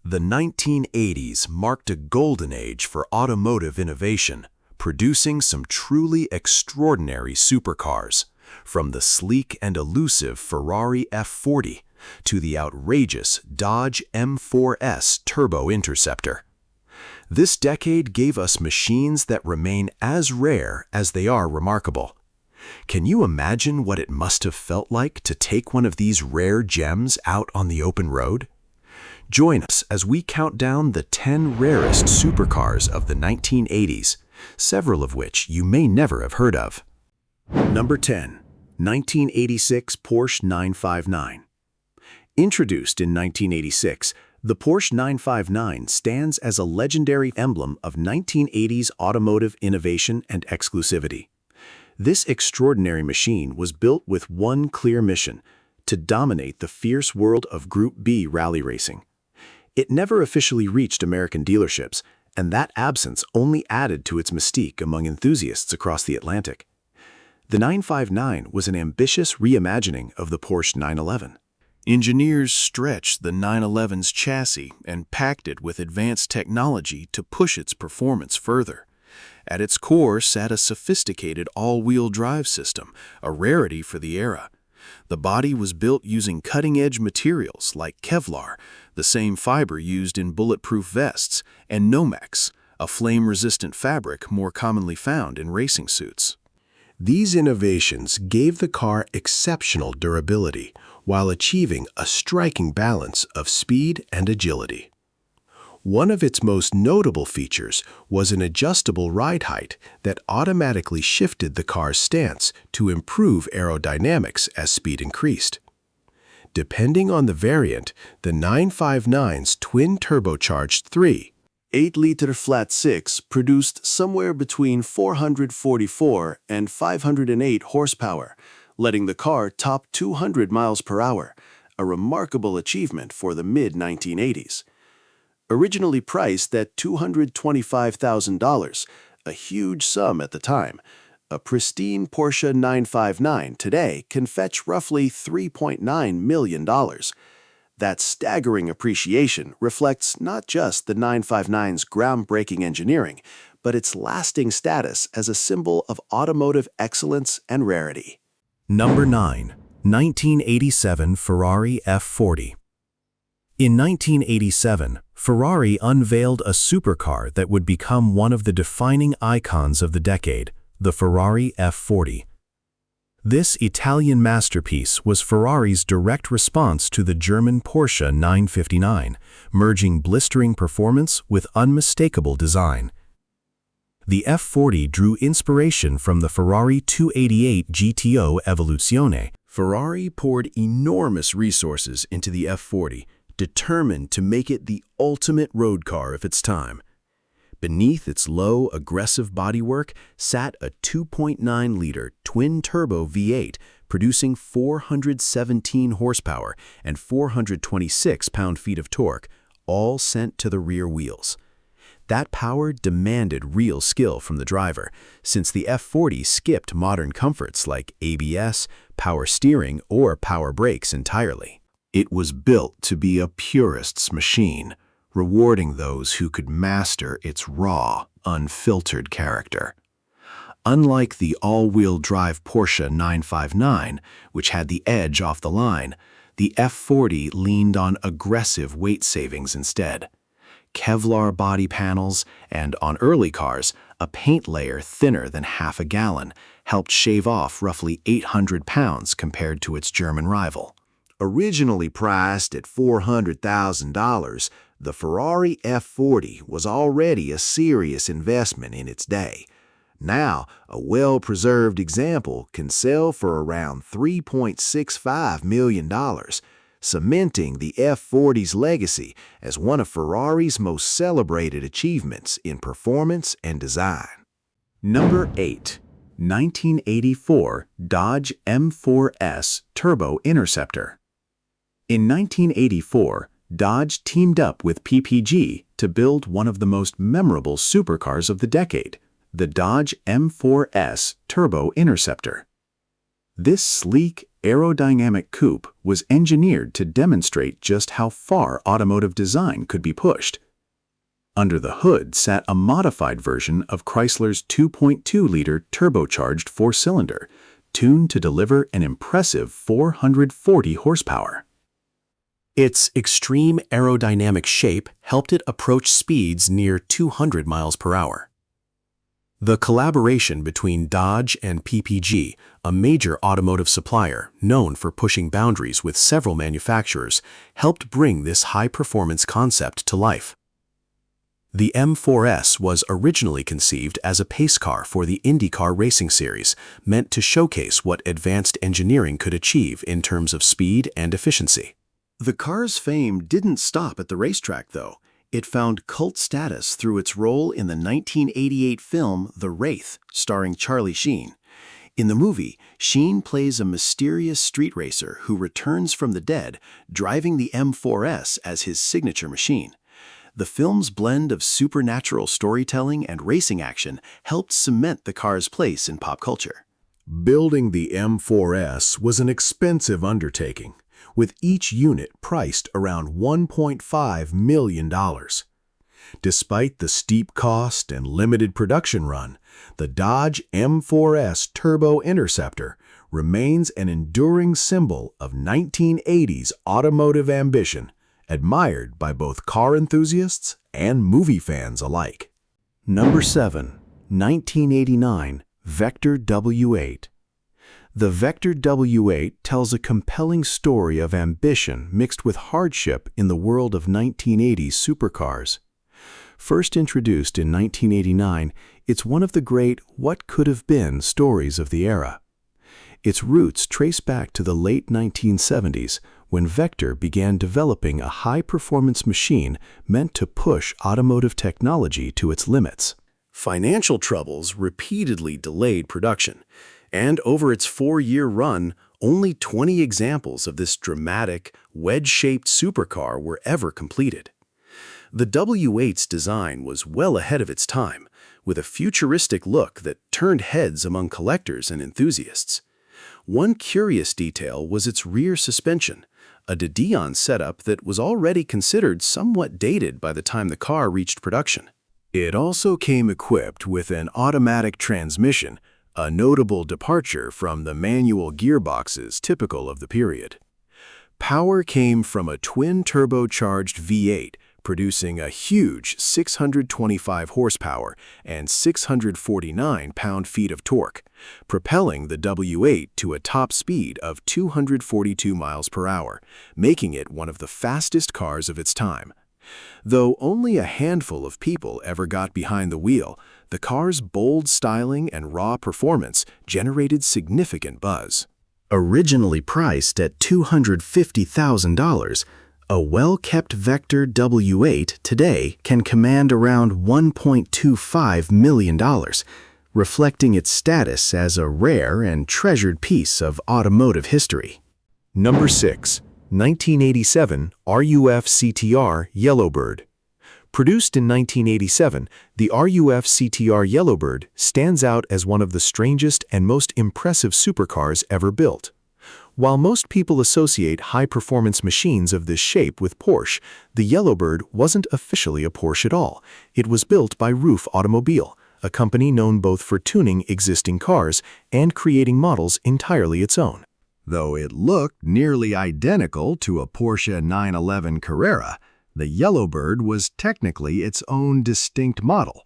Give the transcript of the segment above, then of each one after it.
The 1980s marked a golden age for automotive innovation, producing some truly extraordinary supercars, from the sleek and elusive Ferrari F40 to the outrageous Dodge M4S Turbo Interceptor. This decade gave us machines that remain as rare as they are remarkable. Can you imagine what it must have felt like to take one of these rare gems out on the open road? Join us as we count down the 10 rarest supercars of the 1980s, several of which you may never have heard of. Number 10. 1986 Porsche 959. Introduced in 1986, the Porsche 959 stands as a legendary emblem of 1980s automotive innovation and exclusivity. This extraordinary machine was built with one clear mission: to dominate the fierce world of Group B rally racing. It never officially reached American dealerships, and that absence only added to its mystique among enthusiasts across the Atlantic. The 959 was an ambitious reimagining of the Porsche 911. Engineers stretched the 911's chassis and packed it with advanced technology to push its performance further. At its core sat a sophisticated all-wheel drive system, a rarity for the era. The body was built using cutting-edge materials like Kevlar, the same fiber used in bulletproof vests, and Nomex, a flame-resistant fabric more commonly found in racing suits. These innovations gave the car exceptional durability while achieving a striking balance of speed and agility. One of its most notable features was an adjustable ride height that automatically shifted the car's stance to improve aerodynamics as speed increased. Depending on the variant, the 959's twin-turbocharged 3.8-liter flat-six produced somewhere between 444 and 508 horsepower, letting the car top 200 miles per hour, a remarkable achievement for the mid-1980s. Originally priced at $225,000, a huge sum at the time, a pristine Porsche 959 today can fetch roughly $3.9 million. That staggering appreciation reflects not just the 959's groundbreaking engineering, but its lasting status as a symbol of automotive excellence and rarity. Number 9. 1987 Ferrari F40. In 1987, Ferrari unveiled a supercar that would become one of the defining icons of the decade, the Ferrari F40. This Italian masterpiece was Ferrari's direct response to the German Porsche 959, merging blistering performance with unmistakable design. The F40 drew inspiration from the Ferrari 288 GTO Evoluzione. Ferrari poured enormous resources into the F40, determined to make it the ultimate road car of its time. Beneath its low, aggressive bodywork sat a 2.9-liter twin-turbo V8 producing 417 horsepower and 426 pound-feet of torque, all sent to the rear wheels. That power demanded real skill from the driver, since the F40 skipped modern comforts like ABS, power steering, or power brakes entirely. It was built to be a purist's machine, rewarding those who could master its raw, unfiltered character. Unlike the all-wheel drive Porsche 959, which had the edge off the line, the F40 leaned on aggressive weight savings instead. Kevlar body panels and, on early cars, a paint layer thinner than half a gallon helped shave off roughly 800 pounds compared to its German rival. Originally priced at $400,000, the Ferrari F40 was already a serious investment in its day. Now, a well-preserved example can sell for around $3.65 million, cementing the F40's legacy as one of Ferrari's most celebrated achievements in performance and design. Number 8. 1984 Dodge M4S Turbo Interceptor. In 1984, Dodge teamed up with PPG to build one of the most memorable supercars of the decade, the Dodge M4S Turbo Interceptor. This sleek, aerodynamic coupe was engineered to demonstrate just how far automotive design could be pushed. Under the hood sat a modified version of Chrysler's 2.2-liter turbocharged four-cylinder, tuned to deliver an impressive 440 horsepower. Its extreme aerodynamic shape helped it approach speeds near 200 miles per hour. The collaboration between Dodge and PPG, a major automotive supplier known for pushing boundaries with several manufacturers, helped bring this high-performance concept to life. The M4S was originally conceived as a pace car for the IndyCar racing series, meant to showcase what advanced engineering could achieve in terms of speed and efficiency. The car's fame didn't stop at the racetrack, though. It found cult status through its role in the 1988 film The Wraith, starring Charlie Sheen. In the movie, Sheen plays a mysterious street racer who returns from the dead, driving the M4S as his signature machine. The film's blend of supernatural storytelling and racing action helped cement the car's place in pop culture. Building the M4S was an expensive undertaking, with each unit priced around $1.5 million. Despite the steep cost and limited production run, the Dodge M4S Turbo Interceptor remains an enduring symbol of 1980s automotive ambition, admired by both car enthusiasts and movie fans alike. Number 7. 1989 Vector W8. The Vector W8 tells a compelling story of ambition mixed with hardship in the world of 1980s supercars. First introduced in 1989, it's one of the great what could have been stories of the era. Its roots trace back to the late 1970s, when Vector began developing a high-performance machine meant to push automotive technology to its limits. Financial troubles repeatedly delayed production, and over its 4-year run, only 20 examples of this dramatic, wedge-shaped supercar were ever completed. The W8's design was well ahead of its time, with a futuristic look that turned heads among collectors and enthusiasts. One curious detail was its rear suspension, a de Dion setup that was already considered somewhat dated by the time the car reached production. It also came equipped with an automatic transmission, a notable departure from the manual gearboxes typical of the period. Power came from a twin-turbocharged V8, producing a huge 625 horsepower and 649 pound-feet of torque, propelling the W8 to a top speed of 242 miles per hour, making it one of the fastest cars of its time. Though only a handful of people ever got behind the wheel, the car's bold styling and raw performance generated significant buzz. Originally priced at $250,000, a well-kept Vector W8 today can command around $1.25 million, reflecting its status as a rare and treasured piece of automotive history. Number 6. 1987 RUF CTR Yellowbird. Produced in 1987, the RUF CTR Yellowbird stands out as one of the strangest and most impressive supercars ever built. While most people associate high-performance machines of this shape with Porsche, the Yellowbird wasn't officially a Porsche at all. It was built by RUF Automobile, a company known both for tuning existing cars and creating models entirely its own. Though it looked nearly identical to a Porsche 911 Carrera, the Yellowbird was technically its own distinct model.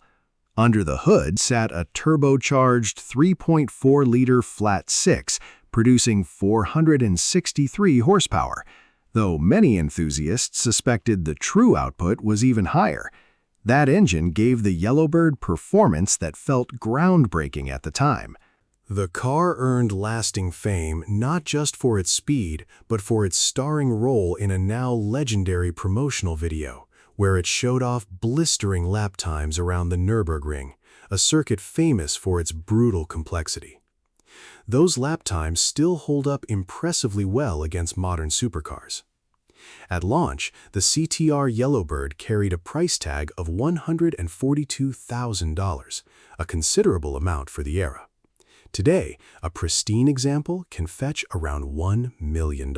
Under the hood sat a turbocharged 3.4-liter flat-six, producing 463 horsepower, though many enthusiasts suspected the true output was even higher. That engine gave the Yellowbird performance that felt groundbreaking at the time. The car earned lasting fame not just for its speed, but for its starring role in a now legendary promotional video, where it showed off blistering lap times around the Nürburgring, a circuit famous for its brutal complexity. Those lap times still hold up impressively well against modern supercars. At launch, the CTR Yellowbird carried a price tag of $142,000, a considerable amount for the era. Today, a pristine example can fetch around $1 million.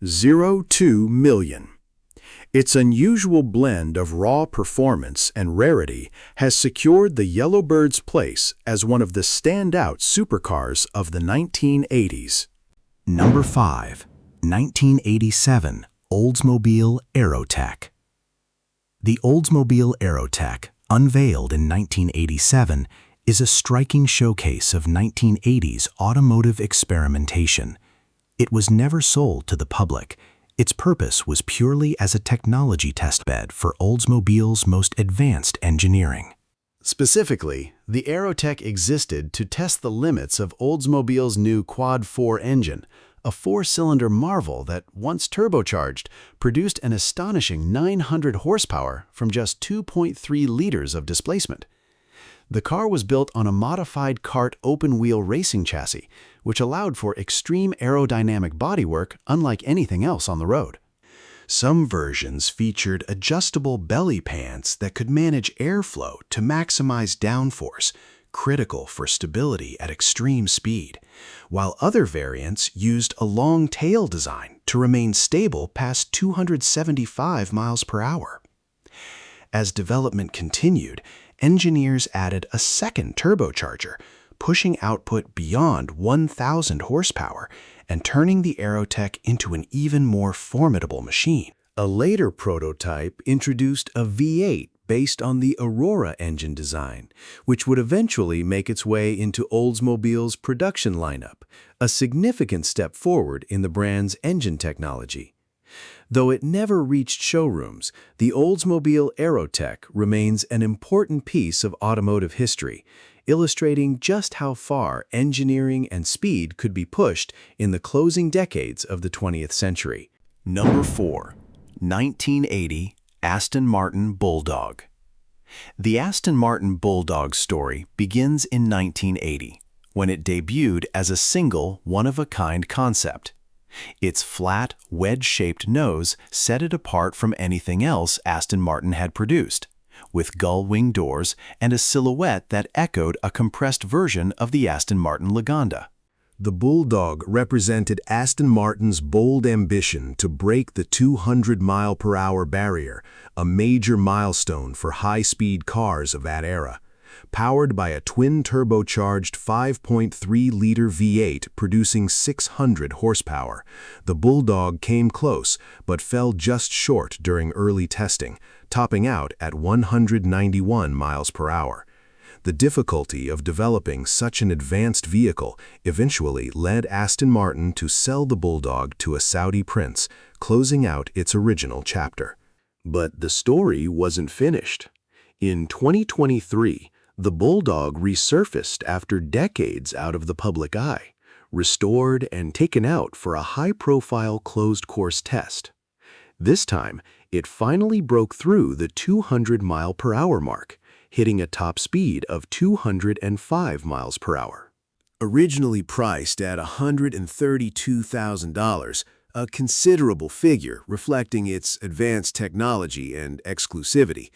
02 million. Its unusual blend of raw performance and rarity has secured the Yellowbird's place as one of the standout supercars of the 1980s. Number 5. 1987 Oldsmobile Aerotech. The Oldsmobile Aerotech, unveiled in 1987, is a striking showcase of 1980s automotive experimentation. It was never sold to the public. Its purpose was purely as a technology testbed for Oldsmobile's most advanced engineering. Specifically, the Aerotech existed to test the limits of Oldsmobile's new Quad-4 engine, a four-cylinder marvel that, once turbocharged, produced an astonishing 900 horsepower from just 2.3 liters of displacement. The car was built on a modified kart open-wheel racing chassis, which allowed for extreme aerodynamic bodywork unlike anything else on the road. Some versions featured adjustable belly pants that could manage airflow to maximize downforce, critical for stability at extreme speed, while other variants used a long tail design to remain stable past 275 miles per hour. As development continued, engineers added a second turbocharger, pushing output beyond 1,000 horsepower and turning the Aerotech into an even more formidable machine. A later prototype introduced a V8 based on the Aurora engine design, which would eventually make its way into Oldsmobile's production lineup, a significant step forward in the brand's engine technology. Though it never reached showrooms, the Oldsmobile Aerotech remains an important piece of automotive history, illustrating just how far engineering and speed could be pushed in the closing decades of the 20th century. Number 4. 1980 Aston Martin Bulldog. The Aston Martin Bulldog story begins in 1980, when it debuted as a single, one-of-a-kind concept. Its flat, wedge-shaped nose set it apart from anything else Aston Martin had produced, with gull-wing doors and a silhouette that echoed a compressed version of the Aston Martin Lagonda. The Bulldog represented Aston Martin's bold ambition to break the 200-mile-per-hour barrier, a major milestone for high-speed cars of that era. Powered by a twin-turbocharged 5.3-liter V8 producing 600 horsepower, the Bulldog came close but fell just short during early testing, topping out at 191 miles per hour. The difficulty of developing such an advanced vehicle eventually led Aston Martin to sell the Bulldog to a Saudi prince, closing out its original chapter. But the story wasn't finished. In 2023, the Bulldog resurfaced after decades out of the public eye, restored and taken out for a high-profile closed-course test. This time, it finally broke through the 200-mile-per-hour mark, hitting a top speed of 205 miles per hour. Originally priced at $132,000, a considerable figure reflecting its advanced technology and exclusivity,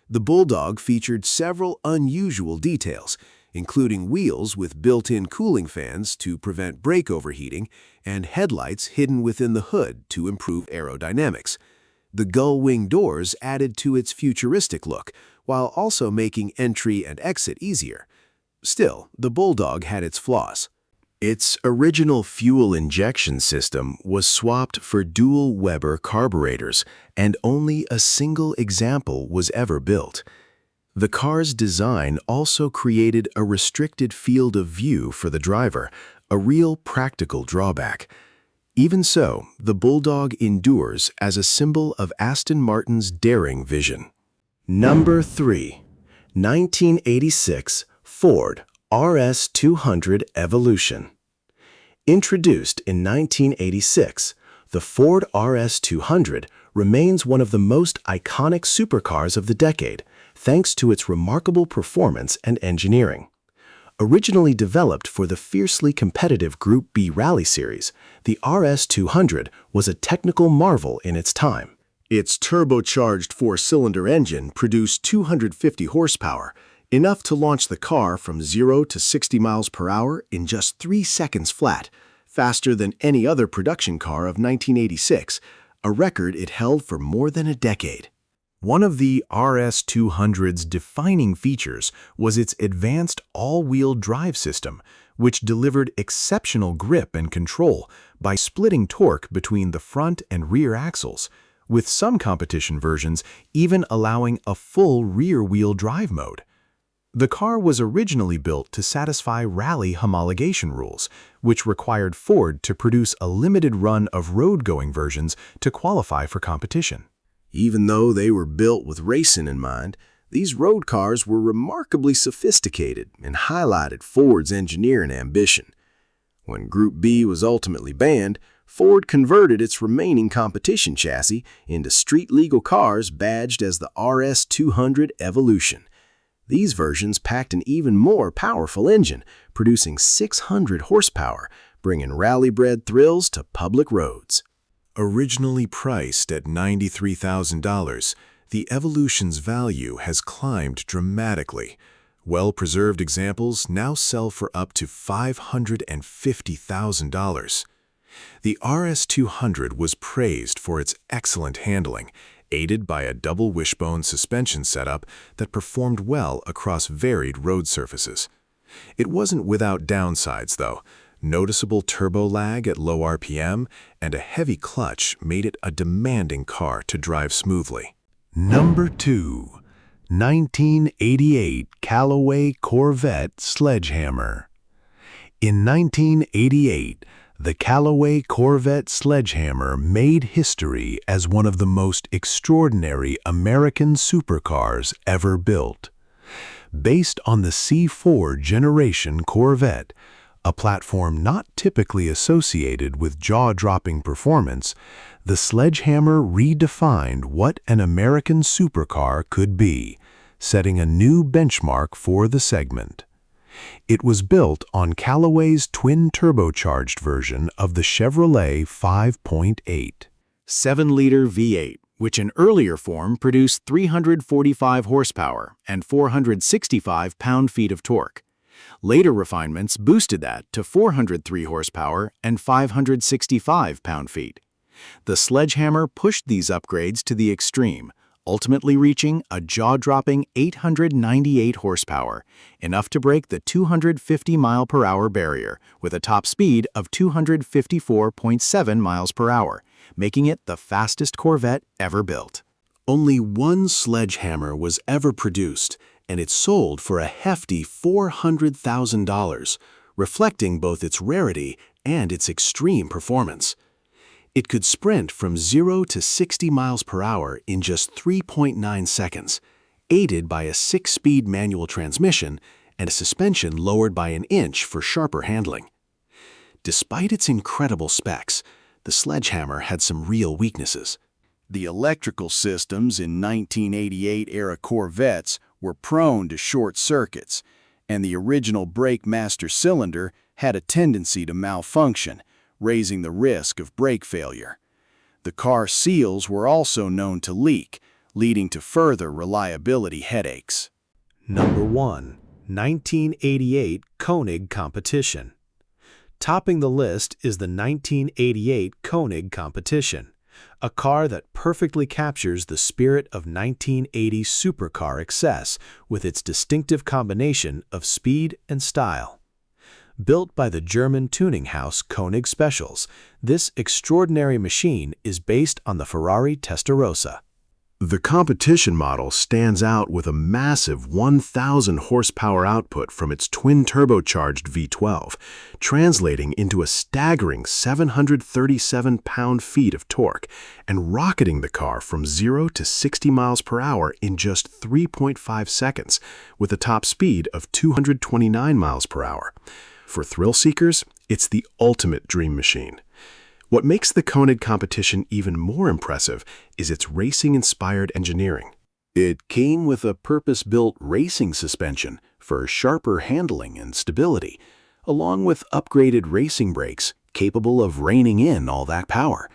the Bulldog featured several unusual details, including wheels with built-in cooling fans to prevent brake overheating and headlights hidden within the hood to improve aerodynamics. The gull-wing doors added to its futuristic look, while also making entry and exit easier. Still, the Bulldog had its flaws. Its original fuel injection system was swapped for dual Weber carburetors, and only a single example was ever built. The car's design also created a restricted field of view for the driver, a real practical drawback. Even so, the Bulldog endures as a symbol of Aston Martin's daring vision. Number 3. 1986 Ford RS200 Evolution. Introduced in 1986, the Ford RS200 remains one of the most iconic supercars of the decade, thanks to its remarkable performance and engineering. Originally developed for the fiercely competitive Group B Rally Series, the RS200 was a technical marvel in its time. Its turbocharged four-cylinder engine produced 250 horsepower, enough to launch the car from 0 to 60 miles per hour in just 3 seconds flat, faster than any other production car of 1986, a record it held for more than a decade. One of the RS200's defining features was its advanced all-wheel drive system, which delivered exceptional grip and control by splitting torque between the front and rear axles, with some competition versions even allowing a full rear-wheel drive mode. The car was originally built to satisfy rally homologation rules, which required Ford to produce a limited run of road-going versions to qualify for competition. Even though they were built with racing in mind, these road cars were remarkably sophisticated and highlighted Ford's engineering ambition. When Group B was ultimately banned, Ford converted its remaining competition chassis into street-legal cars badged as the RS200 Evolution. These versions packed an even more powerful engine, producing 600 horsepower, bringing rally-bred thrills to public roads. Originally priced at $93,000, the Evolution's value has climbed dramatically. Well-preserved examples now sell for up to $550,000. The RS200 was praised for its excellent handling, aided by a double wishbone suspension setup that performed well across varied road surfaces. It wasn't without downsides, though. Noticeable turbo lag at low RPM and a heavy clutch made it a demanding car to drive smoothly. Number 2. 1988 Callaway Corvette Sledgehammer. In 1988, the Callaway Corvette Sledgehammer made history as one of the most extraordinary American supercars ever built. Based on the C4 generation Corvette, a platform not typically associated with jaw-dropping performance, the Sledgehammer redefined what an American supercar could be, setting a new benchmark for the segment. It was built on Callaway's twin-turbocharged version of the Chevrolet 5.8. 7-liter V8, which in earlier form produced 345 horsepower and 465 pound-feet of torque. Later refinements boosted that to 403 horsepower and 565 pound-feet. The Sledgehammer pushed these upgrades to the extreme, ultimately reaching a jaw-dropping 898 horsepower, enough to break the 250-mile-per-hour barrier with a top speed of 254.7 miles per hour, making it the fastest Corvette ever built. Only one Sledgehammer was ever produced, and it sold for a hefty $400,000, reflecting both its rarity and its extreme performance. It could sprint from 0 to 60 miles per hour in just 3.9 seconds, aided by a 6-speed manual transmission and a suspension lowered by an inch for sharper handling. Despite its incredible specs, the Sledgehammer had some real weaknesses. The electrical systems in 1988-era Corvettes were prone to short circuits, and the original brake master cylinder had a tendency to malfunction, raising the risk of brake failure. The car seals were also known to leak, leading to further reliability headaches. Number 1. 1988 Koenig Competition. Topping the list is the 1988 Koenig Competition, a car that perfectly captures the spirit of 1980 supercar excess with its distinctive combination of speed and style. Built by the German tuning house Koenig Specials, this extraordinary machine is based on the Ferrari Testarossa. The competition model stands out with a massive 1,000 horsepower output from its twin-turbocharged V12, translating into a staggering 737 pound-feet of torque and rocketing the car from 0 to 60 miles per hour in just 3.5 seconds, with a top speed of 229 miles per hour. For thrill seekers, it's the ultimate dream machine. What makes the Koenig competition even more impressive is its racing-inspired engineering. It came with a purpose-built racing suspension for sharper handling and stability, along with upgraded racing brakes capable of reining in all that power.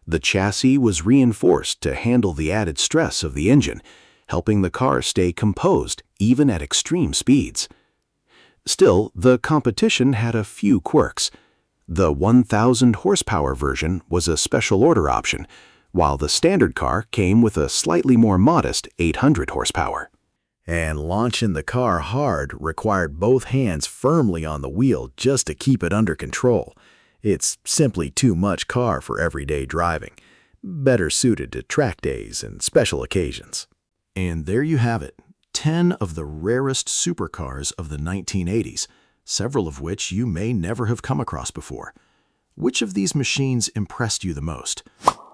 The chassis was reinforced to handle the added stress of the engine, helping the car stay composed even at extreme speeds. Still, the competition had a few quirks. The 1,000 horsepower version was a special order option, while the standard car came with a slightly more modest 800 horsepower. And launching the car hard required both hands firmly on the wheel just to keep it under control. It's simply too much car for everyday driving, better suited to track days and special occasions. And there you have it, 10 of the rarest supercars of the 1980s, several of which you may never have come across before. Which of these machines impressed you the most?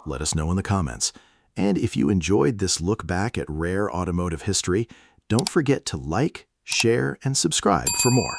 Let us know in the comments. And if you enjoyed this look back at rare automotive history, don't forget to like, share, and subscribe for more.